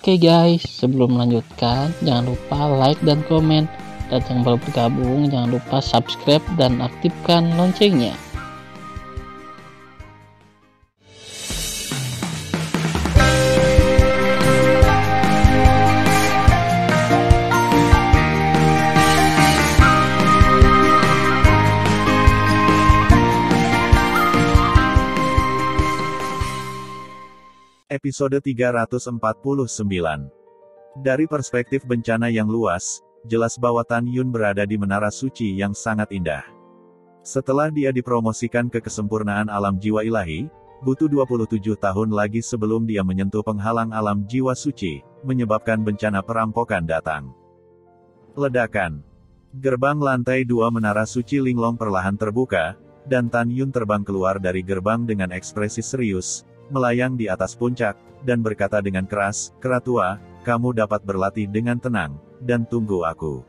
Oke guys, sebelum melanjutkan, jangan lupa like dan komen. Dan yang baru bergabung, jangan lupa subscribe dan aktifkan loncengnya. Episode 349. Dari perspektif bencana yang luas, jelas bahwa Tan Yun berada di menara suci yang sangat indah. Setelah dia dipromosikan ke kesempurnaan alam jiwa ilahi, butuh 27 tahun lagi sebelum dia menyentuh penghalang alam jiwa suci, menyebabkan bencana perampokan datang. Ledakan. Gerbang lantai 2 menara suci Linglong perlahan terbuka, dan Tan Yun terbang keluar dari gerbang dengan ekspresi serius, melayang di atas puncak, dan berkata dengan keras, "Keratua, kamu dapat berlatih dengan tenang, dan tunggu aku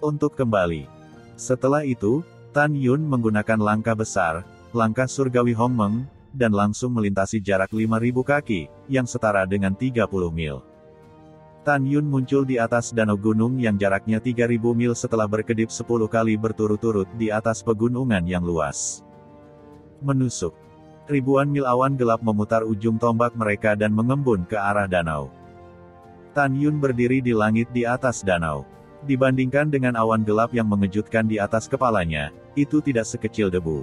untuk kembali." Setelah itu, Tan Yun menggunakan langkah besar, langkah surgawi Hong Meng, dan langsung melintasi jarak 5.000 kaki, yang setara dengan 30 mil. Tan Yun muncul di atas danau gunung yang jaraknya 3.000 mil setelah berkedip 10 kali berturut-turut di atas pegunungan yang luas. Menusuk. Ribuan mil awan gelap memutar ujung tombak mereka dan mengembun ke arah danau. Tan Yun berdiri di langit di atas danau. Dibandingkan dengan awan gelap yang mengejutkan di atas kepalanya, itu tidak sekecil debu.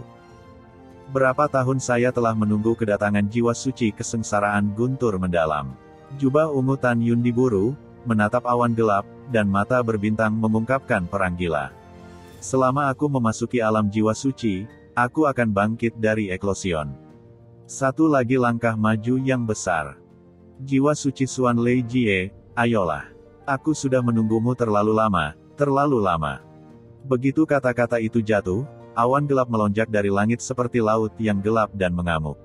Berapa tahun saya telah menunggu kedatangan jiwa suci kesengsaraan guntur mendalam. Jubah ungu Tan Yun diburu, menatap awan gelap, dan mata berbintang mengungkapkan perang gila. Selama aku memasuki alam jiwa suci, aku akan bangkit dari eklosion. Satu lagi langkah maju yang besar. Jiwa suci Xuan Lei Jie, ayolah. Aku sudah menunggumu terlalu lama, terlalu lama. Begitu kata-kata itu jatuh, awan gelap melonjak dari langit seperti laut yang gelap dan mengamuk.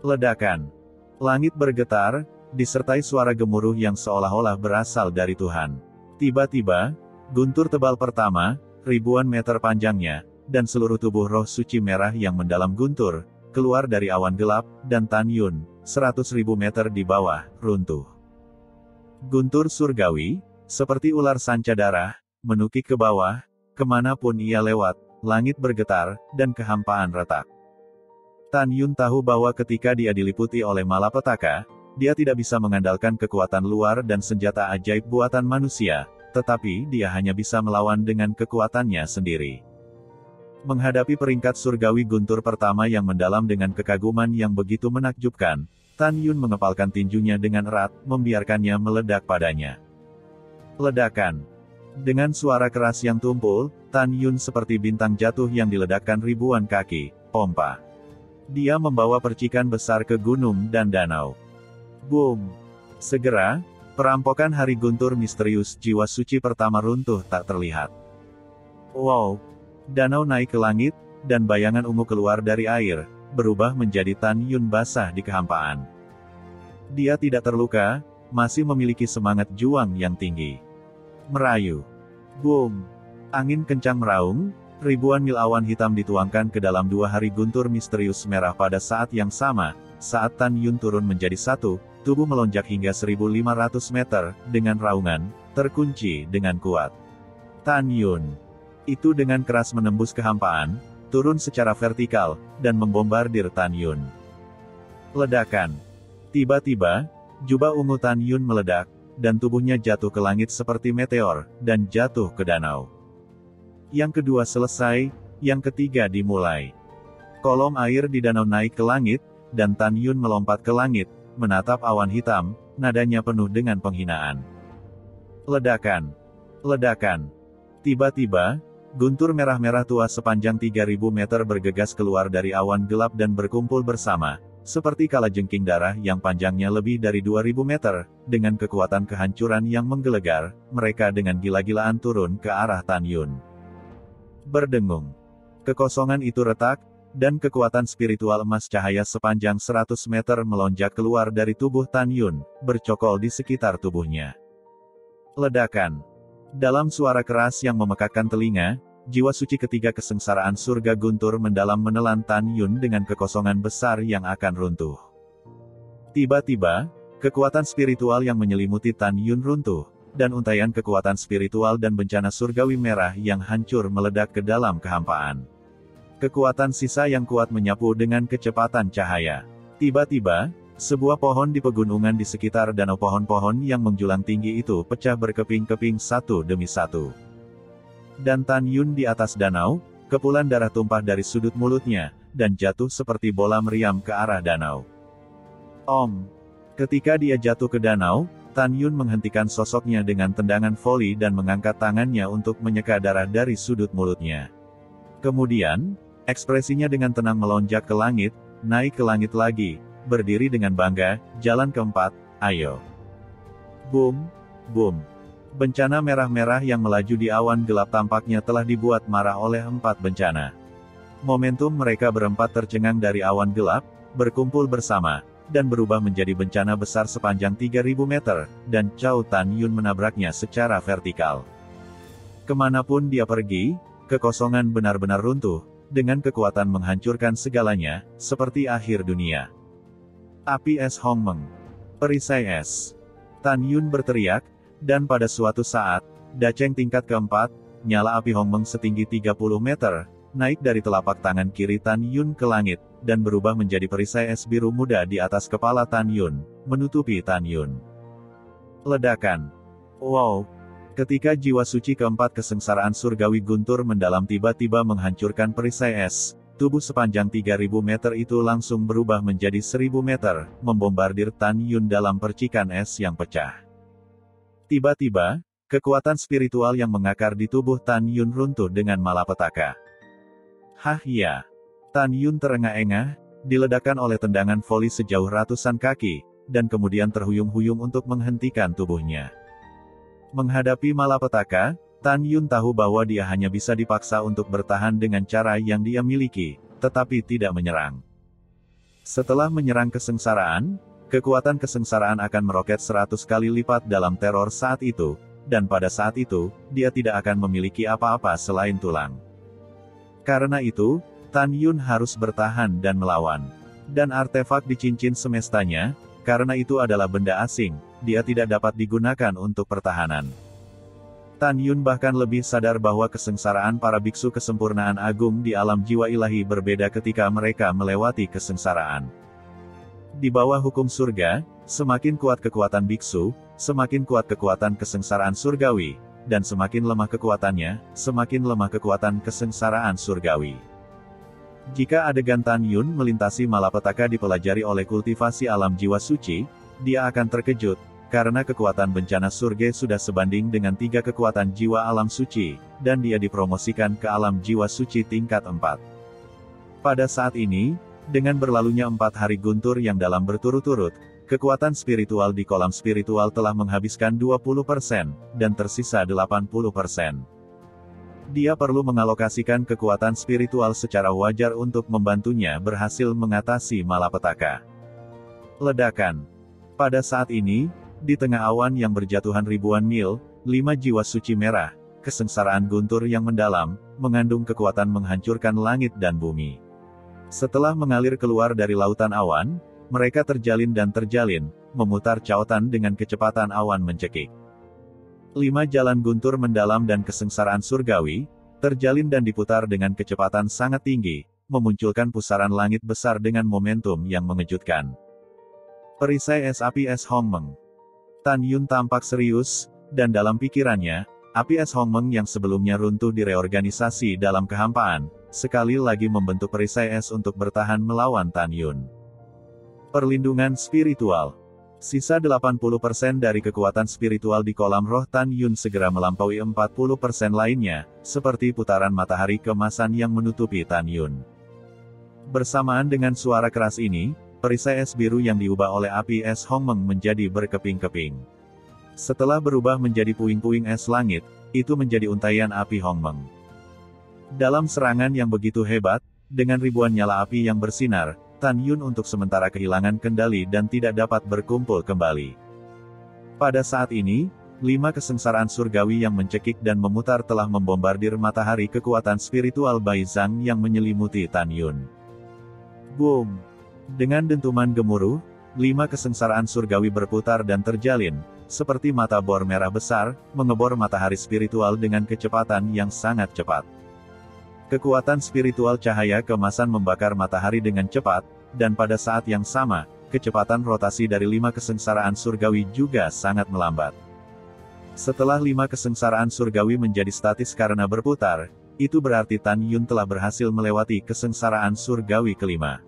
Ledakan. Langit bergetar, disertai suara gemuruh yang seolah-olah berasal dari Tuhan. Tiba-tiba, guntur tebal pertama, ribuan meter panjangnya, dan seluruh tubuh roh suci merah yang mendalam guntur, keluar dari awan gelap, dan Tan Yun, 100.000 meter di bawah, runtuh. Guntur surgawi, seperti ular sanca darah, menukik ke bawah, kemanapun ia lewat, langit bergetar, dan kehampaan retak. Tan Yun tahu bahwa ketika dia diliputi oleh malapetaka, dia tidak bisa mengandalkan kekuatan luar dan senjata ajaib buatan manusia, tetapi dia hanya bisa melawan dengan kekuatannya sendiri. Menghadapi peringkat surgawi guntur pertama yang mendalam dengan kekaguman yang begitu menakjubkan, Tan Yun mengepalkan tinjunya dengan erat, membiarkannya meledak padanya. Ledakan. Dengan suara keras yang tumpul, Tan Yun seperti bintang jatuh yang diledakkan ribuan kaki, pompa. Dia membawa percikan besar ke gunung dan danau. Boom! Segera, perampokan hari guntur misterius jiwa suci pertama runtuh tak terlihat. Wow! Danau naik ke langit, dan bayangan ungu keluar dari air, berubah menjadi Tan Yun basah di kehampaan. Dia tidak terluka, masih memiliki semangat juang yang tinggi. Merayu. Boom! Angin kencang meraung, ribuan mil awan hitam dituangkan ke dalam 2 hari guntur misterius merah pada saat yang sama. Saat Tan Yun turun menjadi satu, tubuh melonjak hingga 1.500 meter, dengan raungan, terkunci dengan kuat. Tan Yun. Itu dengan keras menembus kehampaan, turun secara vertikal, dan membombardir Tan Yun. Ledakan. Tiba-tiba, jubah ungu Tan Yun meledak, dan tubuhnya jatuh ke langit seperti meteor, dan jatuh ke danau. Yang kedua selesai, yang ketiga dimulai. Kolom air di danau naik ke langit, dan Tan Yun melompat ke langit, menatap awan hitam, nadanya penuh dengan penghinaan. Ledakan. Ledakan. Tiba-tiba, guntur merah-merah tua sepanjang 3.000 meter bergegas keluar dari awan gelap dan berkumpul bersama, seperti kalajengking darah yang panjangnya lebih dari 2.000 meter, dengan kekuatan kehancuran yang menggelegar, mereka dengan gila-gilaan turun ke arah Tan Yun. Berdengung. Kekosongan itu retak, dan kekuatan spiritual emas cahaya sepanjang 100 meter melonjak keluar dari tubuh Tan Yun, bercokol di sekitar tubuhnya. Ledakan. Dalam suara keras yang memekakkan telinga, jiwa suci ketiga kesengsaraan surga guntur mendalam menelan Tan Yun dengan kekosongan besar yang akan runtuh. Tiba-tiba, kekuatan spiritual yang menyelimuti Tan Yun runtuh, dan untaian kekuatan spiritual dan bencana surgawi merah yang hancur meledak ke dalam kehampaan. Kekuatan sisa yang kuat menyapu dengan kecepatan cahaya. Tiba-tiba, sebuah pohon di pegunungan di sekitar danau, pohon-pohon yang menjulang tinggi itu pecah berkeping-keping satu demi satu. Dan Tan Yun di atas danau, kepulan darah tumpah dari sudut mulutnya, dan jatuh seperti bola meriam ke arah danau. Om! Ketika dia jatuh ke danau, Tan Yun menghentikan sosoknya dengan tendangan voli dan mengangkat tangannya untuk menyeka darah dari sudut mulutnya. Kemudian, ekspresinya dengan tenang melonjak ke langit, naik ke langit lagi, berdiri dengan bangga, jalan keempat, ayo. Boom, boom. Bencana merah-merah yang melaju di awan gelap tampaknya telah dibuat marah oleh 4 bencana. Momentum mereka berempat tercengang dari awan gelap, berkumpul bersama, dan berubah menjadi bencana besar sepanjang 3000 meter, dan Cao Tan Yun menabraknya secara vertikal. Kemanapun dia pergi, kekosongan benar-benar runtuh, dengan kekuatan menghancurkan segalanya, seperti akhir dunia. Api es Hongmeng. Perisai es. Tan Yun berteriak, dan pada suatu saat, daceng tingkat keempat, nyala api Hongmeng setinggi 30 meter, naik dari telapak tangan kiri Tan Yun ke langit, dan berubah menjadi perisai es biru muda di atas kepala Tan Yun, menutupi Tan Yun. Ledakan. Wow! Ketika jiwa suci keempat kesengsaraan surgawi guntur mendalam tiba-tiba menghancurkan perisai es, tubuh sepanjang 3000 meter itu langsung berubah menjadi 1000 meter, membombardir Tan Yun dalam percikan es yang pecah. Tiba-tiba, kekuatan spiritual yang mengakar di tubuh Tan Yun runtuh dengan malapetaka. Hah ya! Tan Yun terengah-engah, diledakkan oleh tendangan voli sejauh ratusan kaki, dan kemudian terhuyung-huyung untuk menghentikan tubuhnya. Menghadapi malapetaka, Tan Yun tahu bahwa dia hanya bisa dipaksa untuk bertahan dengan cara yang dia miliki, tetapi tidak menyerang. Setelah menyerang kesengsaraan, kekuatan kesengsaraan akan meroket 100 kali lipat dalam teror saat itu, dan pada saat itu, dia tidak akan memiliki apa-apa selain tulang. Karena itu, Tan Yun harus bertahan dan melawan. Dan artefak di cincin semestanya, karena itu adalah benda asing, dia tidak dapat digunakan untuk pertahanan. Tan Yun bahkan lebih sadar bahwa kesengsaraan para biksu kesempurnaan agung di alam jiwa ilahi berbeda ketika mereka melewati kesengsaraan. Di bawah hukum surga, semakin kuat kekuatan biksu, semakin kuat kekuatan kesengsaraan surgawi, dan semakin lemah kekuatannya, semakin lemah kekuatan kesengsaraan surgawi. Jika adegan Tan Yun melintasi malapetaka dipelajari oleh kultivasi alam jiwa suci, dia akan terkejut, karena kekuatan bencana surga sudah sebanding dengan 3 kekuatan jiwa alam suci, dan dia dipromosikan ke alam jiwa suci tingkat 4. Pada saat ini, dengan berlalunya 4 hari guntur yang dalam berturut-turut, kekuatan spiritual di kolam spiritual telah menghabiskan 20%, dan tersisa 80%. Dia perlu mengalokasikan kekuatan spiritual secara wajar untuk membantunya berhasil mengatasi malapetaka. Ledakan. Pada saat ini, di tengah awan yang berjatuhan ribuan mil, 5 jiwa suci merah, kesengsaraan guntur yang mendalam, mengandung kekuatan menghancurkan langit dan bumi. Setelah mengalir keluar dari lautan awan, mereka terjalin dan terjalin, memutar cautan dengan kecepatan awan mencekik. 5 jalan guntur mendalam dan kesengsaraan surgawi, terjalin dan diputar dengan kecepatan sangat tinggi, memunculkan pusaran langit besar dengan momentum yang mengejutkan. Perisai es api es Hongmeng. Tan Yun tampak serius, dan dalam pikirannya, api es Hongmeng yang sebelumnya runtuh direorganisasi dalam kehampaan, sekali lagi membentuk perisai es untuk bertahan melawan Tan Yun. Perlindungan spiritual. Sisa 80% dari kekuatan spiritual di kolam roh Tan Yun segera melampaui 40% lainnya, seperti putaran matahari kemasan yang menutupi Tan Yun. Bersamaan dengan suara keras ini, perisai es biru yang diubah oleh api es Hongmeng menjadi berkeping-keping. Setelah berubah menjadi puing-puing es langit, itu menjadi untaian api Hongmeng. Dalam serangan yang begitu hebat, dengan ribuan nyala api yang bersinar, Tan Yun untuk sementara kehilangan kendali dan tidak dapat berkumpul kembali. Pada saat ini, 5 kesengsaraan surgawi yang mencekik dan memutar telah membombardir matahari kekuatan spiritual Bai Zhang yang menyelimuti Tan Yun. Boom! Dengan dentuman gemuruh, 5 kesengsaraan surgawi berputar dan terjalin, seperti mata bor merah besar, mengebor matahari spiritual dengan kecepatan yang sangat cepat. Kekuatan spiritual cahaya keemasan membakar matahari dengan cepat, dan pada saat yang sama, kecepatan rotasi dari 5 kesengsaraan surgawi juga sangat melambat. Setelah 5 kesengsaraan surgawi menjadi statis karena berputar, itu berarti Tan Yun telah berhasil melewati kesengsaraan surgawi kelima.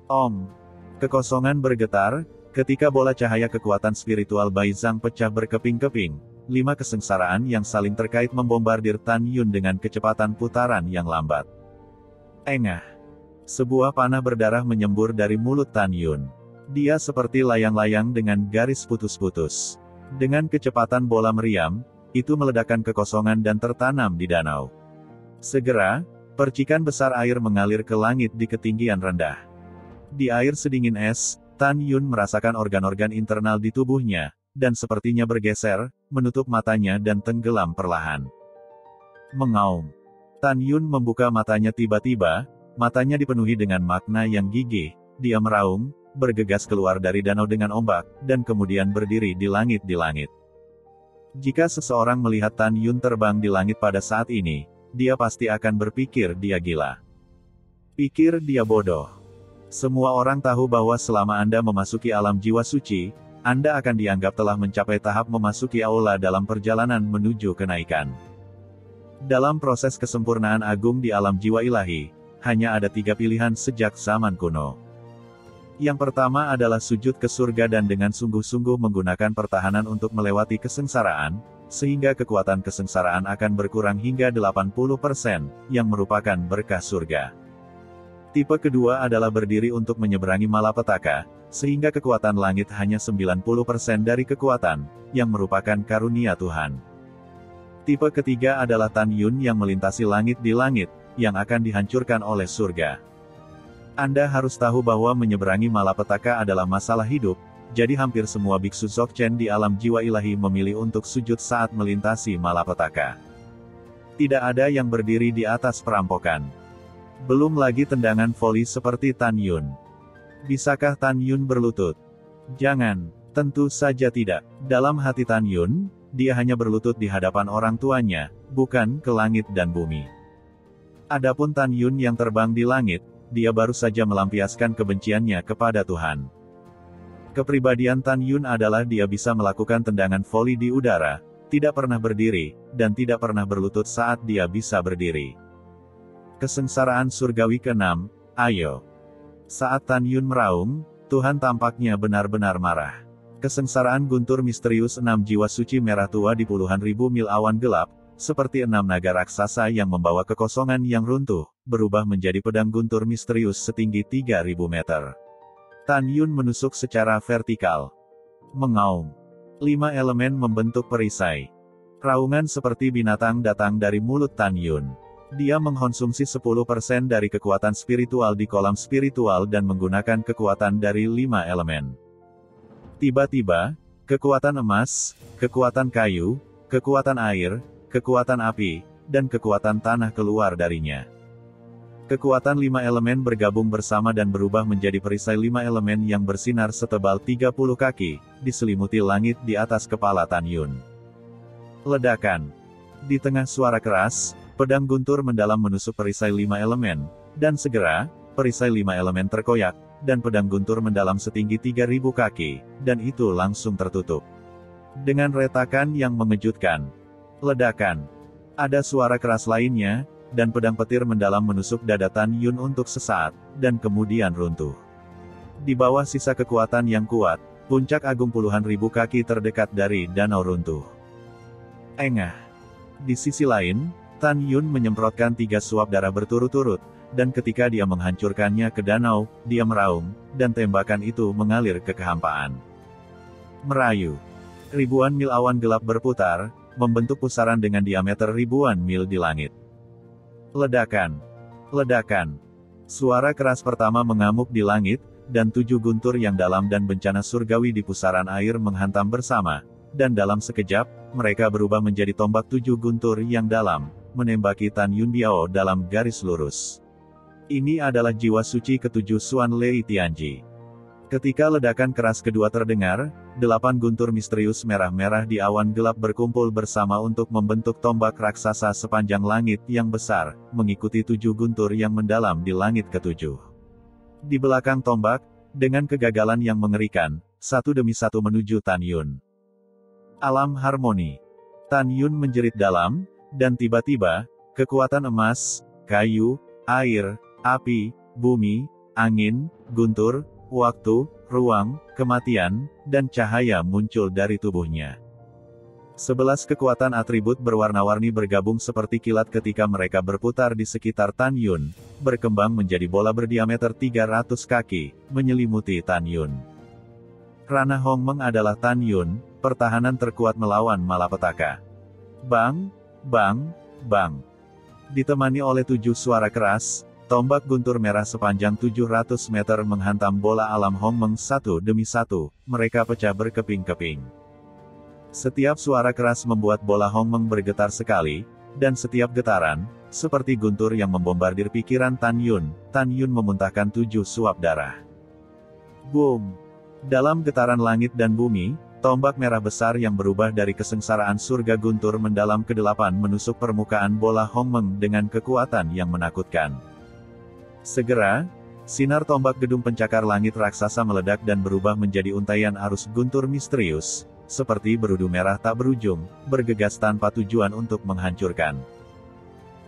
Om. Kekosongan bergetar, ketika bola cahaya kekuatan spiritual Bai Zhang pecah berkeping-keping, 5 kesengsaraan yang saling terkait membombardir Tan Yun dengan kecepatan putaran yang lambat. Engah. Sebuah panah berdarah menyembur dari mulut Tan Yun. Dia seperti layang-layang dengan garis putus-putus. Dengan kecepatan bola meriam, itu meledakkan kekosongan dan tertanam di danau. Segera, percikan besar air mengalir ke langit di ketinggian rendah. Di air sedingin es, Tan Yun merasakan organ-organ internal di tubuhnya, dan sepertinya bergeser, menutup matanya dan tenggelam perlahan. Mengaum. Tan Yun membuka matanya tiba-tiba, matanya dipenuhi dengan makna yang gigih, dia meraung, bergegas keluar dari danau dengan ombak, dan kemudian berdiri di langit. Jika seseorang melihat Tan Yun terbang di langit pada saat ini, dia pasti akan berpikir dia gila. Pikir dia bodoh. Semua orang tahu bahwa selama Anda memasuki alam jiwa suci, Anda akan dianggap telah mencapai tahap memasuki aula dalam perjalanan menuju kenaikan. Dalam proses kesempurnaan agung di alam jiwa ilahi, hanya ada 3 pilihan sejak zaman kuno. Yang pertama adalah sujud ke surga dan dengan sungguh-sungguh menggunakan pertahanan untuk melewati kesengsaraan, sehingga kekuatan kesengsaraan akan berkurang hingga 80%, yang merupakan berkah surga. Tipe kedua adalah berdiri untuk menyeberangi malapetaka, sehingga kekuatan langit hanya 90% dari kekuatan, yang merupakan karunia Tuhan. Tipe ketiga adalah Tan Yun yang melintasi langit di langit, yang akan dihancurkan oleh surga. Anda harus tahu bahwa menyeberangi malapetaka adalah masalah hidup, jadi hampir semua biksu Dzogchen di alam jiwa ilahi memilih untuk sujud saat melintasi malapetaka. Tidak ada yang berdiri di atas perampokan. Belum lagi tendangan voli seperti Tan Yun. Bisakah Tan Yun berlutut? Jangan, tentu saja tidak. Dalam hati Tan Yun, dia hanya berlutut di hadapan orang tuanya, bukan ke langit dan bumi. Adapun Tan Yun yang terbang di langit, dia baru saja melampiaskan kebenciannya kepada Tuhan. Kepribadian Tan Yun adalah dia bisa melakukan tendangan voli di udara, tidak pernah berdiri, dan tidak pernah berlutut saat dia bisa berdiri. Kesengsaraan surgawi ke-6, ayo. Saat Tan Yun meraung, Tuhan tampaknya benar-benar marah. Kesengsaraan guntur misterius 6 jiwa suci merah tua di puluhan ribu mil awan gelap, seperti 6 naga raksasa yang membawa kekosongan yang runtuh, berubah menjadi pedang guntur misterius setinggi 3.000 meter. Tan Yun menusuk secara vertikal. Mengaum. 5 elemen membentuk perisai. Raungan seperti binatang datang dari mulut Tan Yun. Dia mengkonsumsi 10% dari kekuatan spiritual di kolam spiritual dan menggunakan kekuatan dari 5 elemen. Tiba-tiba, kekuatan emas, kekuatan kayu, kekuatan air, kekuatan api, dan kekuatan tanah keluar darinya. Kekuatan 5 elemen bergabung bersama dan berubah menjadi perisai 5 elemen yang bersinar setebal 30 kaki, diselimuti langit di atas kepala Tan Yun. Ledakan. Di tengah suara keras, pedang guntur mendalam menusuk perisai 5 elemen, dan segera, perisai 5 elemen terkoyak, dan pedang guntur mendalam setinggi 3.000 kaki, dan itu langsung tertutup. Dengan retakan yang mengejutkan. Ledakan. Ada suara keras lainnya, dan pedang petir mendalam menusuk dada Tan Yun untuk sesaat, dan kemudian runtuh. Di bawah sisa kekuatan yang kuat, puncak agung puluhan ribu kaki terdekat dari danau runtuh. Engah. Di sisi lain, Tan Yun menyemprotkan 3 suap darah berturut-turut, dan ketika dia menghancurkannya ke danau, dia meraung, dan tembakan itu mengalir ke kehampaan. Merayu. Ribuan mil awan gelap berputar, membentuk pusaran dengan diameter ribuan mil di langit. Ledakan. Ledakan. Suara keras pertama mengamuk di langit, dan 7 guntur yang dalam dan bencana surgawi di pusaran air menghantam bersama, dan dalam sekejap, mereka berubah menjadi tombak 7 guntur yang dalam, menembaki Tan Yun Biao dalam garis lurus. Ini adalah jiwa suci ke-7 Xuan Lei Tianji. Ketika ledakan keras kedua terdengar, 8 guntur misterius merah-merah di awan gelap berkumpul bersama untuk membentuk tombak raksasa sepanjang langit yang besar, mengikuti 7 guntur yang mendalam di langit ketujuh. Di belakang tombak, dengan kegagalan yang mengerikan, satu demi satu menuju Tan Yun. Alam harmoni. Tan Yun menjerit dalam, dan tiba-tiba, kekuatan emas, kayu, air, api, bumi, angin, guntur, waktu, ruang, kematian, dan cahaya muncul dari tubuhnya. 11 kekuatan atribut berwarna-warni bergabung seperti kilat ketika mereka berputar di sekitar Tan Yun, berkembang menjadi bola berdiameter 300 kaki, menyelimuti Tan Yun. Ranah Hongmeng adalah Tan Yun, pertahanan terkuat melawan malapetaka. Bang, bang, bang. Ditemani oleh 7 suara keras, tombak guntur merah sepanjang 700 meter menghantam bola alam Hongmeng satu demi satu, mereka pecah berkeping-keping. Setiap suara keras membuat bola Hongmeng bergetar sekali, dan setiap getaran, seperti guntur yang membombardir pikiran Tan Yun memuntahkan 7 suap darah. Boom! Dalam getaran langit dan bumi, tombak merah besar yang berubah dari kesengsaraan surga guntur mendalam ke-8 menusuk permukaan bola Hongmeng dengan kekuatan yang menakutkan. Segera, sinar tombak gedung pencakar langit raksasa meledak dan berubah menjadi untaian arus guntur misterius, seperti berudu merah tak berujung, bergegas tanpa tujuan untuk menghancurkan.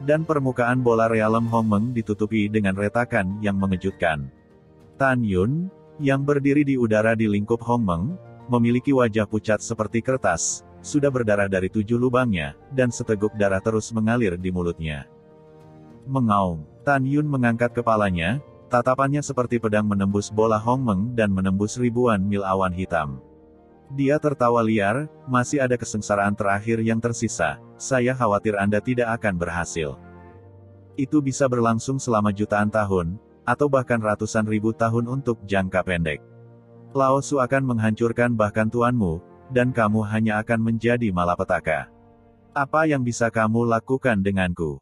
Dan permukaan bola realem Hongmeng ditutupi dengan retakan yang mengejutkan. Tan Yun, yang berdiri di udara di lingkup Hongmeng, memiliki wajah pucat seperti kertas, sudah berdarah dari 7 lubangnya, dan seteguk darah terus mengalir di mulutnya. Mengaum, Tan Yun mengangkat kepalanya, tatapannya seperti pedang menembus bola Hongmeng dan menembus ribuan mil awan hitam. Dia tertawa liar, masih ada kesengsaraan terakhir yang tersisa, saya khawatir Anda tidak akan berhasil. Itu bisa berlangsung selama jutaan tahun, atau bahkan ratusan ribu tahun untuk jangka pendek. Lao Su akan menghancurkan bahkan tuanmu, dan kamu hanya akan menjadi malapetaka. Apa yang bisa kamu lakukan denganku?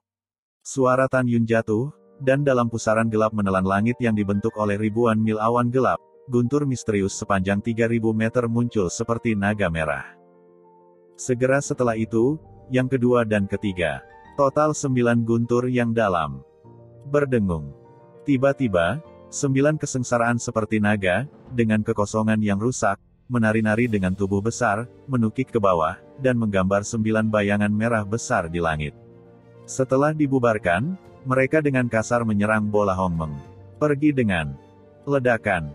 Suara Tan Yun jatuh, dan dalam pusaran gelap menelan langit yang dibentuk oleh ribuan mil awan gelap, guntur misterius sepanjang 3000 meter muncul seperti naga merah. Segera setelah itu, yang kedua dan ketiga. Total 9 guntur yang dalam. Berdengung. Tiba-tiba, 9 kesengsaraan seperti naga, dengan kekosongan yang rusak, menari-nari dengan tubuh besar, menukik ke bawah, dan menggambar 9 bayangan merah besar di langit. Setelah dibubarkan, mereka dengan kasar menyerang bola Hongmeng. Pergi dengan ledakan.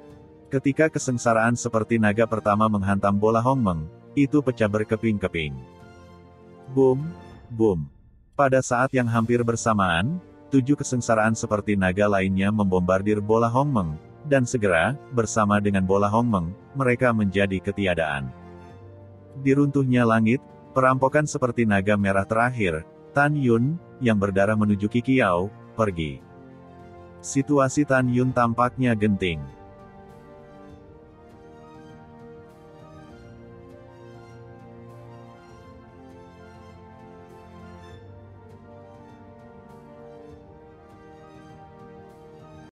Ketika kesengsaraan seperti naga pertama menghantam bola Hongmeng, itu pecah berkeping-keping. Boom, boom. Pada saat yang hampir bersamaan, 7 kesengsaraan seperti naga lainnya membombardir bola Hongmeng, dan segera, bersama dengan bola Hongmeng, mereka menjadi ketiadaan. Di runtuhnya langit, perampokan seperti naga merah terakhir, Tan Yun, yang berdarah menuju Qiqiao, pergi. Situasi Tan Yun tampaknya genting.